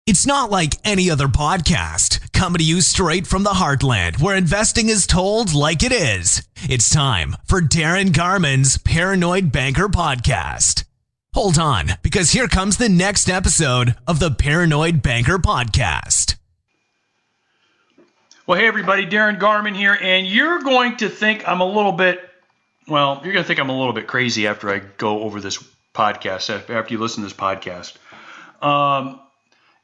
It's not like any other podcast, coming to you straight from the heartland, where investing is told like it is. It's time for Darin Garman's Paranoid Banker Podcast. Hold on, because here comes the next episode of the Paranoid Banker Podcast. Well, hey everybody, Darin Garman here, and you're going to think I'm a little bit crazy after I go over this podcast, after you listen to this podcast.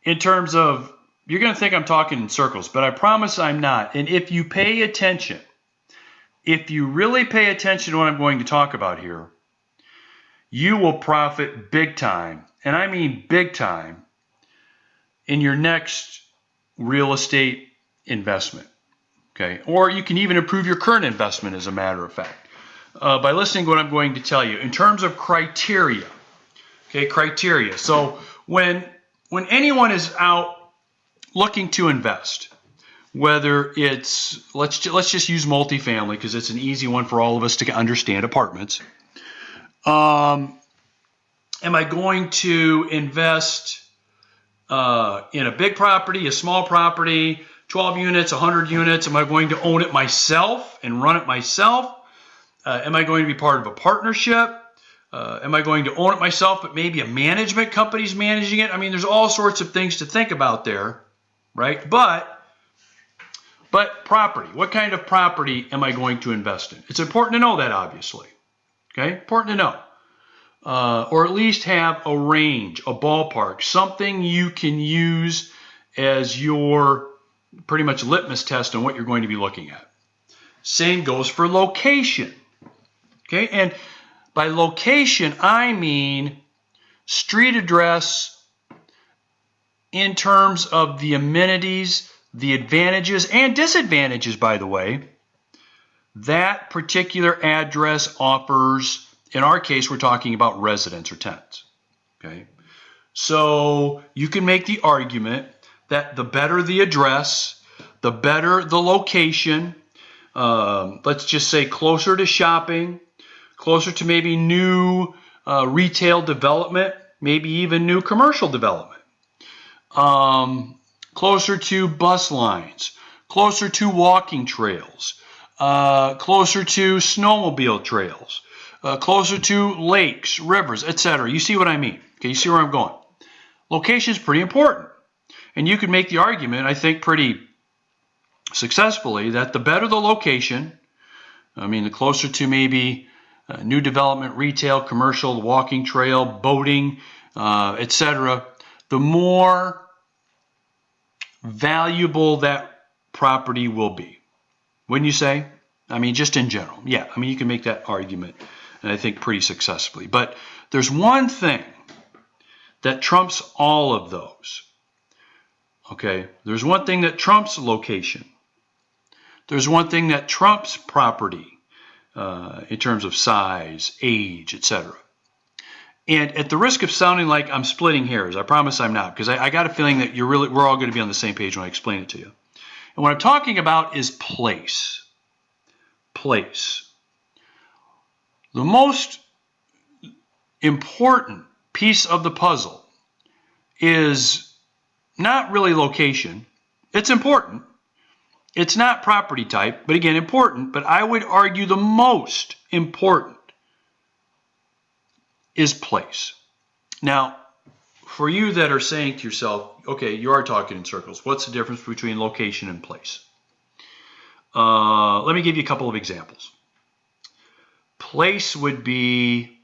In terms of, you're going to think I'm talking in circles, but I promise I'm not. And if you pay attention, if you really pay attention to what I'm going to talk about here, you will profit big time, and I mean big time, in your next real estate investment. Okay, or you can even improve your current investment, as a matter of fact, by listening to what I'm going to tell you in terms of criteria. Okay, criteria. So when anyone is out looking to invest, whether it's, let's just use multifamily because it's an easy one for all of us to understand, apartments. Am I going to invest in a big property, a small property, 12 units, 100 units? Am I going to own it myself and run it myself? Am I going to be part of a partnership? Am I going to own it myself, but maybe a management company's managing it? I mean, there's all sorts of things to think about there, right? But property, what kind of property am I going to invest in? It's important to know that, obviously. Okay, important to know. Or at least have a range, a ballpark, something you can use as your pretty much litmus test on what you're going to be looking at. Same goes for location. Okay, and by location, I mean street address in terms of the amenities, the advantages and disadvantages, by the way, that particular address offers. In our case, we're talking about residents or tenants. Okay, so you can make the argument that the better the address, the better the location, let's just say closer to shopping, closer to maybe new retail development, maybe even new commercial development, closer to bus lines, closer to walking trails, closer to snowmobile trails, closer to lakes, rivers, etc. You see what I mean? Okay, you see where I'm going? Location is pretty important. And you could make the argument, I think pretty successfully, that the better the location, I mean the closer to maybe new development, retail, commercial, walking trail, boating, etc., the more valuable that property will be. Wouldn't you say? I mean, just in general. Yeah, I mean, you can make that argument, and I think pretty successfully. But there's one thing that trumps all of those. Okay, there's one thing that trumps location. There's one thing that trumps property in terms of size, age, etc. And at the risk of sounding like I'm splitting hairs, I promise I'm not, because I got a feeling that we're all going to be on the same page when I explain it to you. And what I'm talking about is place. Place. The most important piece of the puzzle is not really location. It's important. It's not property type, but again, important. But I would argue the most important is place. Now, for you that are saying to yourself, okay, you are talking in circles. What's the difference between location and place? Let me give you a couple of examples. Place would be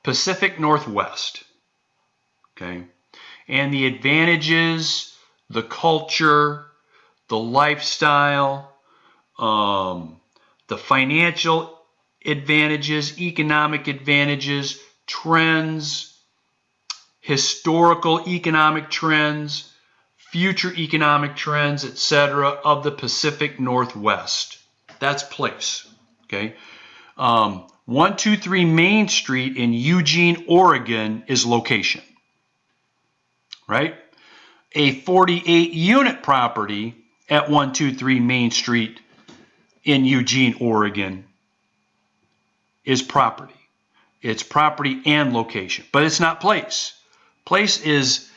Pacific Northwest. Okay. And the advantages, the culture, the lifestyle, the financial advantages, economic advantages, trends, historical economic trends, future economic trends, etc. of the Pacific Northwest. That's place. Okay. 123 Main Street in Eugene, Oregon is location. Right? A 48-unit property at 123 Main Street in Eugene, Oregon is property. It's property and location, but it's not place. Place is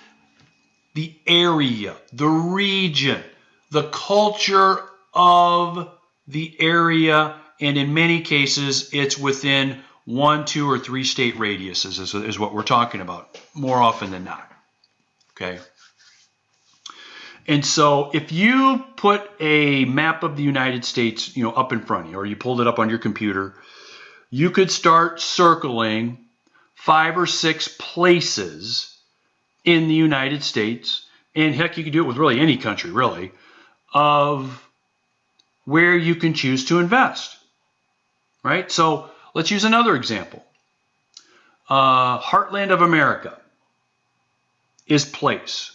the area, the region, the culture of the area, and in many cases, it's within 1, 2, or 3 state radiuses is what we're talking about more often than not. Okay. And so if you put a map of the United States, up in front of you, or you pulled it up on your computer, you could start circling 5 or 6 places in the United States, and heck, you could do it with really any country, really, of where you can choose to invest, right? So let's use another example. Heartland of America is place.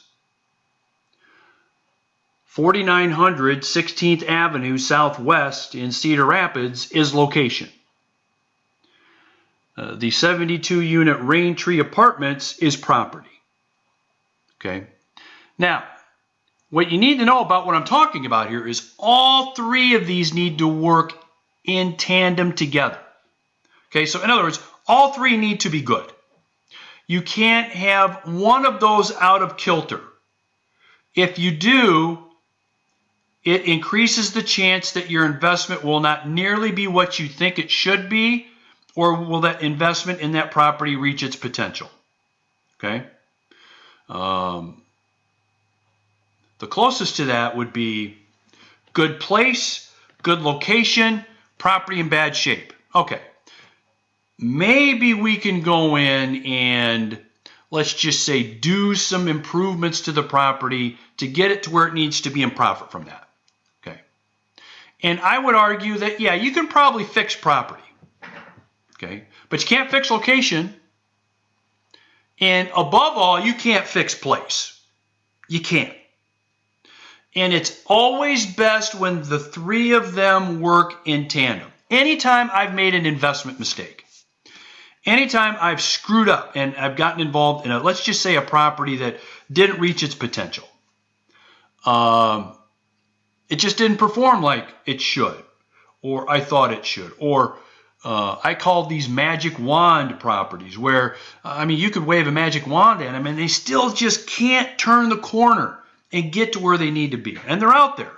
4900 16th Avenue Southwest in Cedar Rapids is location. The 72-unit Rain Tree Apartments is property. Okay. Now, what you need to know about what I'm talking about here is all 3 of these need to work in tandem together. Okay, so in other words, all 3 need to be good. You can't have one of those out of kilter. If you do, it increases the chance that your investment will not nearly be what you think it should be, or will that investment in that property reach its potential. Okay? The closest to that would be good place, good location, property in bad shape. Okay. Maybe we can go in and, let's just say, do some improvements to the property to get it to where it needs to be and profit from that. Okay. And I would argue that, yeah, you can probably fix property. Okay. But you can't fix location. And above all, you can't fix place. You can't. And it's always best when the 3 of them work in tandem. Anytime I've made an investment mistake, anytime I've screwed up and I've gotten involved in let's just say a property that didn't reach its potential. It just didn't perform like it should, or I thought it should, or I call these magic wand properties where, you could wave a magic wand at them and they still just can't turn the corner and get to where they need to be. And they're out there.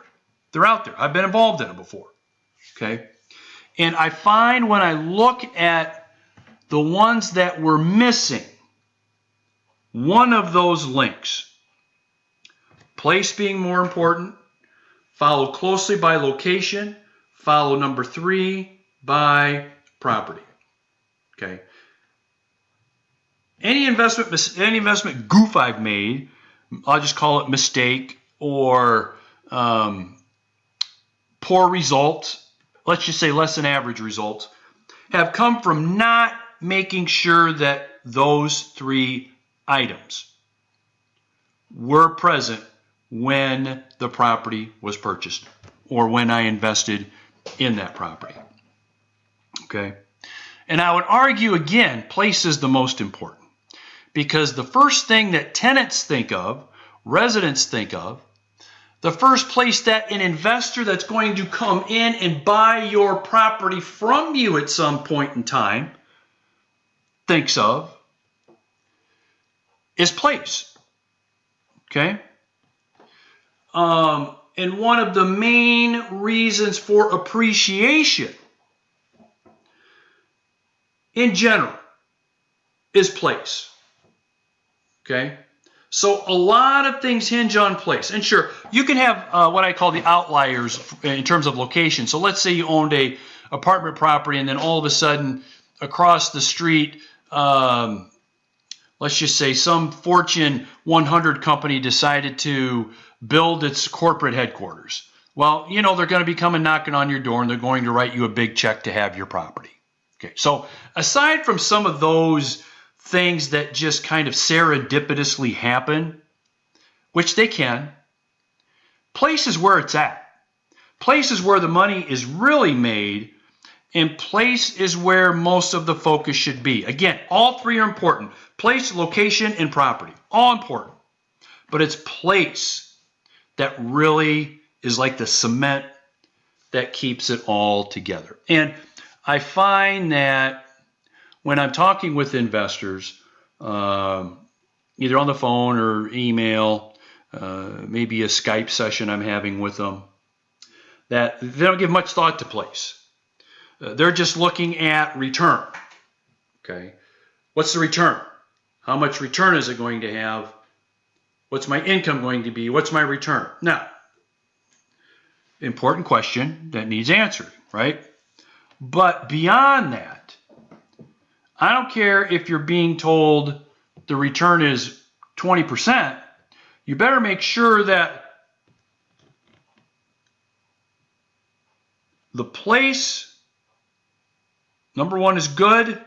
They're out there. I've been involved in it before. Okay? And I find when I look at the ones that were missing one of those links, place being more important, followed closely by location, follow number 3 by property. Okay? Any investment goof I've made, I'll just call it mistake or poor results, let's just say less than average results, have come from not making sure that those 3 items were present when the property was purchased or when I invested in that property. Okay? And I would argue again, place is the most important. Because the first thing that tenants think of, residents think of, the first place that an investor that's going to come in and buy your property from you at some point in time thinks of is place. Okay? And one of the main reasons for appreciation in general is place. Okay? So a lot of things hinge on place. And sure, you can have what I call the outliers in terms of location. So let's say you owned a apartment property and then all of a sudden across the street, let's just say some Fortune 100 company decided to build its corporate headquarters. Well, they're going to be coming knocking on your door and they're going to write you a big check to have your property. Okay, so aside from some of those things that just kind of serendipitously happen, which they can, place is where it's at. Place is where the money is really made, and place is where most of the focus should be. Again, all 3 are important. Place, location, and property. All important. But it's place that really is like the cement that keeps it all together. And I find that when I'm talking with investors, either on the phone or email, maybe a Skype session I'm having with them, that they don't give much thought to place. They're just looking at return. Okay, what's the return? How much return is it going to have? What's my income going to be? What's my return? Now, important question that needs answering, right? But beyond that, I don't care if you're being told the return is 20%, you better make sure that the place, number one, is good,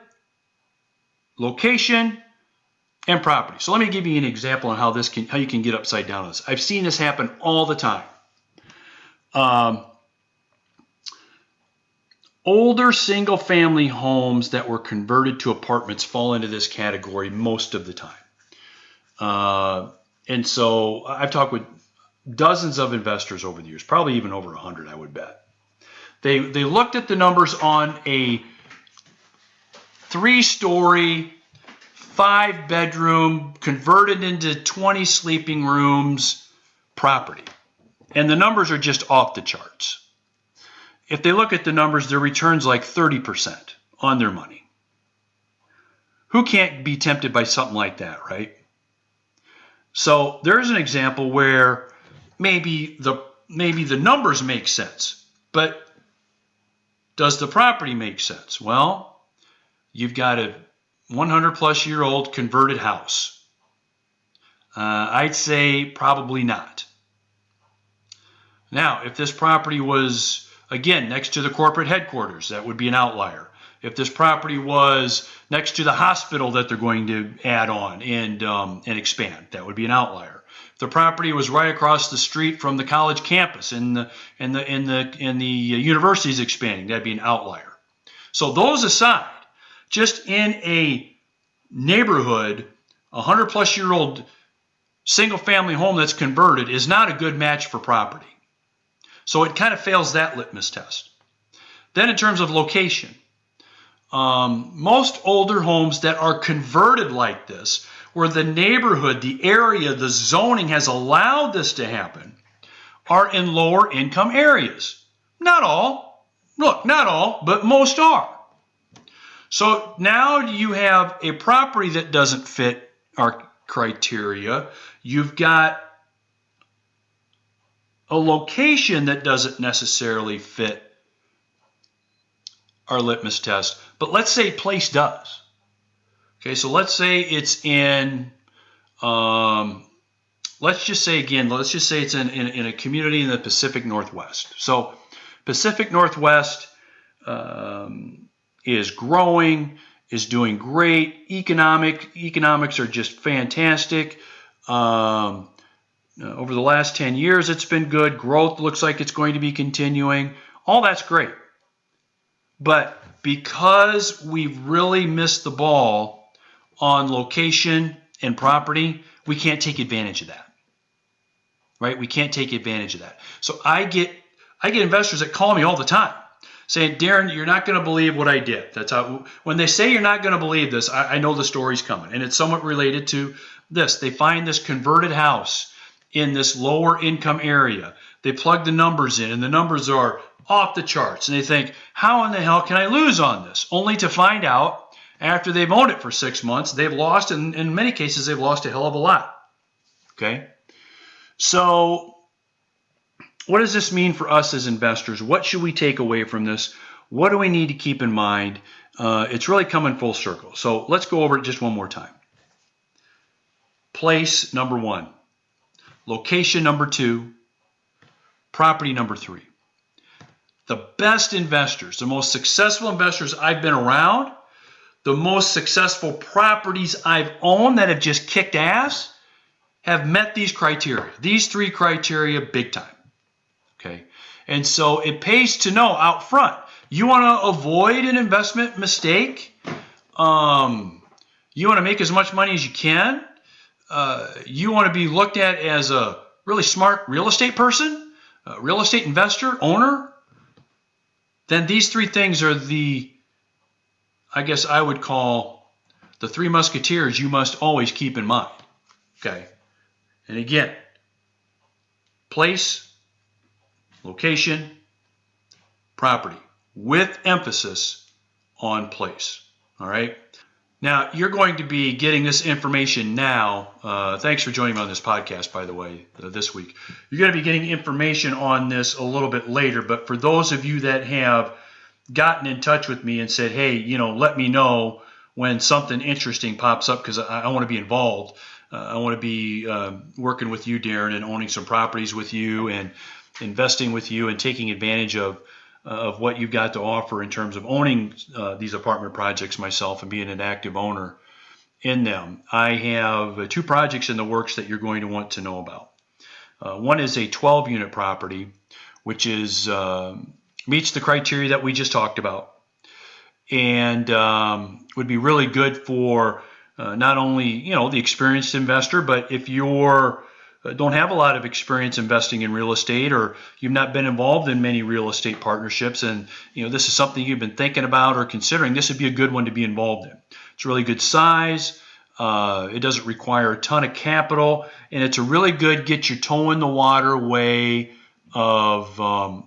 location, and property. So let me give you an example on how you can get upside down on this. I've seen this happen all the time. Older single-family homes that were converted to apartments fall into this category most of the time. And so I've talked with dozens of investors over the years, probably even over 100, I would bet. They looked at the numbers on a 3-story, 5-bedroom, converted into 20 sleeping rooms property. And the numbers are just off the charts. If they look at the numbers, their return's like 30% on their money. Who can't be tempted by something like that, right? So there's an example where maybe the numbers make sense, but does the property make sense? Well, you've got a 100-plus-year-old converted house. I'd say probably not. Now, if this property was, again, next to the corporate headquarters, that would be an outlier. If this property was next to the hospital that they're going to add on and expand, that would be an outlier. If the property was right across the street from the college campus and the university's expanding, that'd be an outlier. So those aside, just in a neighborhood, a 100-plus-year-old single-family home that's converted is not a good match for property. So it kind of fails that litmus test. Then in terms of location, most older homes that are converted like this, where the neighborhood, the area, the zoning has allowed this to happen, are in lower income areas. Not all. Look, not all, but most are. So now you have a property that doesn't fit our criteria. You've got a location that doesn't necessarily fit our litmus test. But let's say place does. Okay, so let's say it's in, let's just say it's in a community in the Pacific Northwest. So Pacific Northwest is growing, is doing great. Economics are just fantastic. Over the last 10 years, it's been good. Growth looks like it's going to be continuing. All that's great. But because we've really missed the ball on location and property, we can't take advantage of that. Right? We can't take advantage of that. So I get investors that call me all the time saying, Darin, you're not going to believe what I did. That's how, when they say you're not going to believe this, I know the story's coming. And it's somewhat related to this. They find this converted house in this lower income area. They plug the numbers in, and the numbers are off the charts. And they think, how in the hell can I lose on this? Only to find out after they've owned it for 6 months, they've lost, and in many cases, they've lost a hell of a lot. Okay? So what does this mean for us as investors? What should we take away from this? What do we need to keep in mind? It's really coming full circle. So let's go over it just one more time. Place, number 1. Location, number 2. Property, number 3. The best investors, the most successful investors I've been around, the most successful properties I've owned that have just kicked ass, have met these criteria. These 3 criteria big time. Okay, and so it pays to know out front. You want to avoid an investment mistake. You want to make as much money as you can. You want to be looked at as a really smart real estate person, a real estate investor, owner. Then these 3 things are I guess I would call the 3 musketeers you must always keep in mind. Okay. And again, place, location, property, with emphasis on place. All right. Now, you're going to be getting this information now. Thanks for joining me on this podcast, by the way, this week. You're going to be getting information on this a little bit later. But for those of you that have gotten in touch with me and said, hey, let me know when something interesting pops up because I want to be involved. I want to be working with you, Darin, and owning some properties with you and investing with you and taking advantage of what you've got to offer in terms of owning these apartment projects myself and being an active owner in them. I have 2 projects in the works that you're going to want to know about. One is a 12-unit property, which is meets the criteria that we just talked about, and would be really good for not only the experienced investor, but if you're don't have a lot of experience investing in real estate, or you've not been involved in many real estate partnerships, and this is something you've been thinking about or considering, this would be a good one to be involved in. It's a really good size. It doesn't require a ton of capital, and it's a really good get your toe in the water way of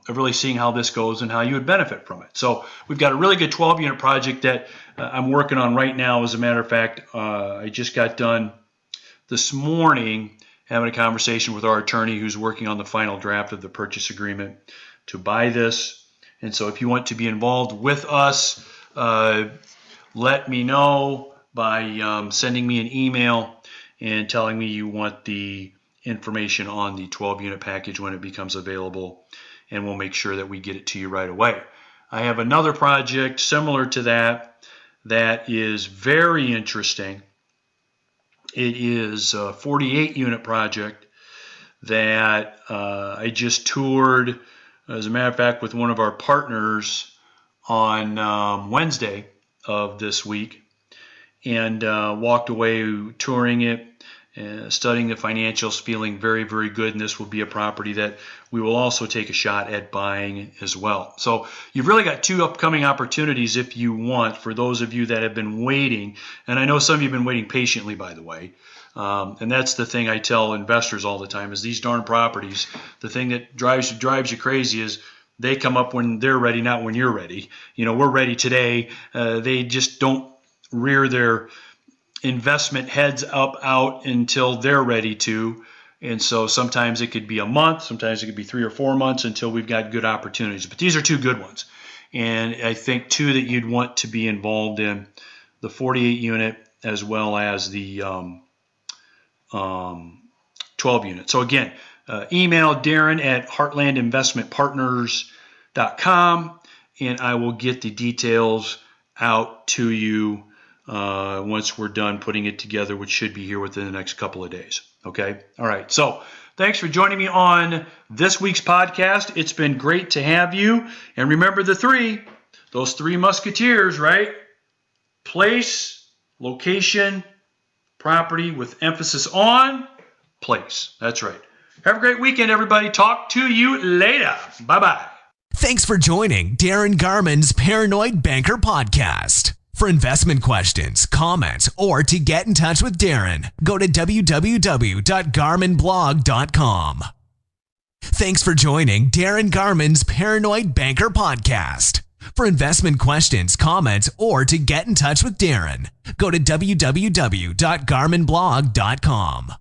really seeing how this goes and how you would benefit from it. So we've got a really good 12-unit project that I'm working on right now. As a matter of fact, I just got done this morning having a conversation with our attorney who's working on the final draft of the purchase agreement to buy this. And so if you want to be involved with us, let me know by sending me an email and telling me you want the information on the 12-unit package when it becomes available, and we'll make sure that we get it to you right away. I have another project similar to that is very interesting. It is a 48-unit project that I just toured, as a matter of fact, with one of our partners on Wednesday of this week, and walked away touring it, studying the financials, feeling very, very good. And this will be a property that we will also take a shot at buying as well. So you've really got 2 upcoming opportunities if you want, for those of you that have been waiting. And I know some of you have been waiting patiently, by the way. And that's the thing I tell investors all the time, is these darn properties, the thing that drives you crazy is they come up when they're ready, not when you're ready. We're ready today. They just don't rear their investment heads up out until they're ready to. And so sometimes it could be a month, sometimes it could be 3 or 4 months until we've got good opportunities. But these are 2 good ones. And I think 2 that you'd want to be involved in, the 48 unit as well as the 12 unit. So again, email Darin at heartlandinvestmentpartners.com, and I will get the details out to you once we're done putting it together, which should be here within the next couple of days. Okay? All right. So thanks for joining me on this week's podcast. It's been great to have you. And remember those 3 musketeers, right? Place, location, property, with emphasis on place. That's right. Have a great weekend, everybody. Talk to you later. Bye-bye. Thanks for joining Darin Garman's Paranoid Banker Podcast. For investment questions, comments, or to get in touch with Darin, go to www.garmanblog.com. Thanks for joining Darin Garman's Paranoid Banker Podcast. For investment questions, comments, or to get in touch with Darin, go to www.garmanblog.com.